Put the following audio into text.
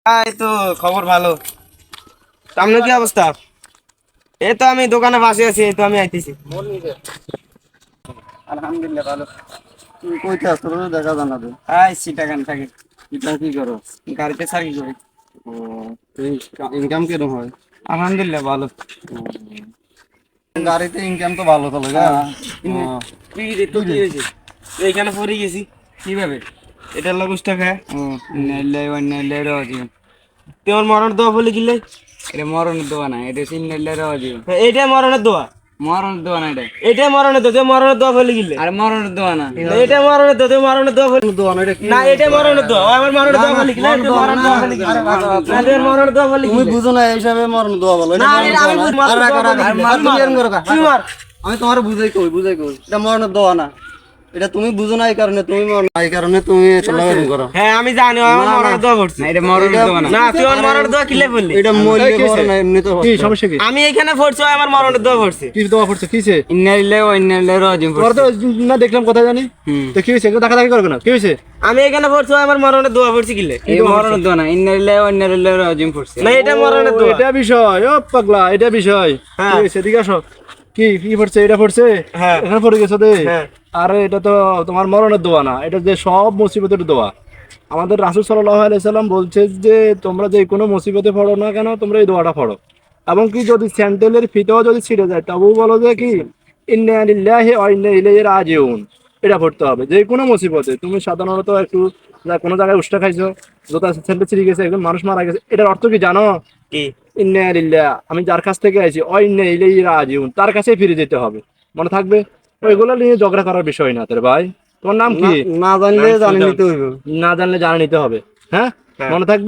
এই তো খবর ভালো। সামনে কি অবস্থা? এই তো আমি দোকানে বসে আছি, এই তো আমি আইতেছি। আলহামদুলিল্লাহ ভালো। তুই কইতে আসতো দেখা জানা তো। আই সিটাগান থাকি, এটা কি করো? গাড়িতে চাকরি করি। ও, ইনকাম কিরকম হয়? আলহামদুলিল্লাহ ভালো। গাড়িতে ইনকাম তো ভালো চলে না? কি রে তো কি হয়েছে? এইখানে পড়ে গেছি। কিভাবে? এটা লোক উষ্টা খায়। নেলে ওই নেলে রাজি তোমার মরণ দোয়া বলে গিলে, এটা মরণ দোয়া না, এটা সিন নেলে রাজি এইটাই মরণের দোয়া। মরণ দোয়া না এটা, এইটাই মরণের দোয়া, তুমি মরণের দোয়া বলে গিলে। আর মরণ দোয়া না এটা মরণের দোয়া, তুমি মরণের দোয়া বলে। দোয়া না, এটা কি? না এটাই মরণের দোয়া, ও আমার মরণের দোয়া বলে গিলে, তুমি মরণের দোয়া বলে গিলে। না তুমি মরণের দোয়া বলে তুমি গিলে। বুঝো না এই হিসাবে মরণ দোয়া বলো। এটা না মরণ এটা আমি দোয়া না। বুঝ- মরণের দোয়া বলে গিলে। আর তুমি এরকম করো কা? তুমি মার। আমি তোমার বুঝাই কই। এটা মরণের দোয়া না। এটা তুমি বুঝো না এই কারণে তুমি এই কারণে তুমি চলে এরকম করো। হ্যাঁ আমি জানি, ও আমার মরণের দোয়া করছে। না, এটা মরণ দোয়া না। না তুই আমার মরণের দোয়া কিলে বললি? এটা মরলে পরে না, এমনি তো কি সমস্যা কি? আমি এখানে পড়ছি, ও আমার মরণের দোয়া করছে। কি দোয়া করছে? কিছে? ইন্নালিল্লাহি ওয়া ইন্না ইলাইহি রাজিউন তোমার তো না দেখলাম কথা জানি। তো কি হয়েছে? একটু দেখাদেখি করবে না? কি হয়েছে? আমি এখানে পড়ছি, ও আমার মরণের দোয়া করছে কিলে। এই মরণ দোয়া না, ইন্নালিল্লাহি ওয়া ইন্না ইলাইহি রাজিউন পড়ছে। না এটা মরণের ও, দোয়া। এটা বিষয়। ও পাগলা, এটা বিষয়। হ্যাঁ। কি হয়েছে? এদিকে আসো। কি কি পড়ছে? এটা পড়ছে? হ্যাঁ। এখানে পড়ে গেছো দে। হ্যাঁ। আরে এটা তো তোমার মরণের দোয়া না, এটা যে সব মুসিবতের দোয়া। আমাদের রাসূল সাল্লাল্লাহু আলাইহি সাল্লাম বলছে যে তোমরা যে কোনো মুসিবতে পড়ো না কেন, তোমরা এই দোয়াটা পড়ো। এবং কি যদি স্যান্ডেলের ফিতাও যদি ছিঁড়ে যায় তবুও বলো যে কি ইন্না লিল্লাহি ওয়া ইন্না ইলাইহি রাজিউন। এটা পড়তে হবে যে কোনো মুসিবতে। তুমি সাধারণত একটু কোনো জায়গায় উষ্টা খাইছো, জোতা স্যান্ডেল ছিঁড়ে গেছে, একজন মানুষ মারা গেছে, এটার অর্থ কি জানো? কি? ইন্না লিল্লাহ, আমি যার কাছ থেকে আইছি ওয়া ইন্না ইলাইহি রাজিউন, তার কাছেই ফিরে যেতে হবে। মনে থাকবে? ওইগুলো নিয়ে ঝগড়া করার বিষয় না তোর ভাই। তোমার নাম কি? না জানলে জানি নিতে হইব। না জানলে জানা নিতে হবে। হ্যাঁ, হ্যাঁ। মনে থাকবে।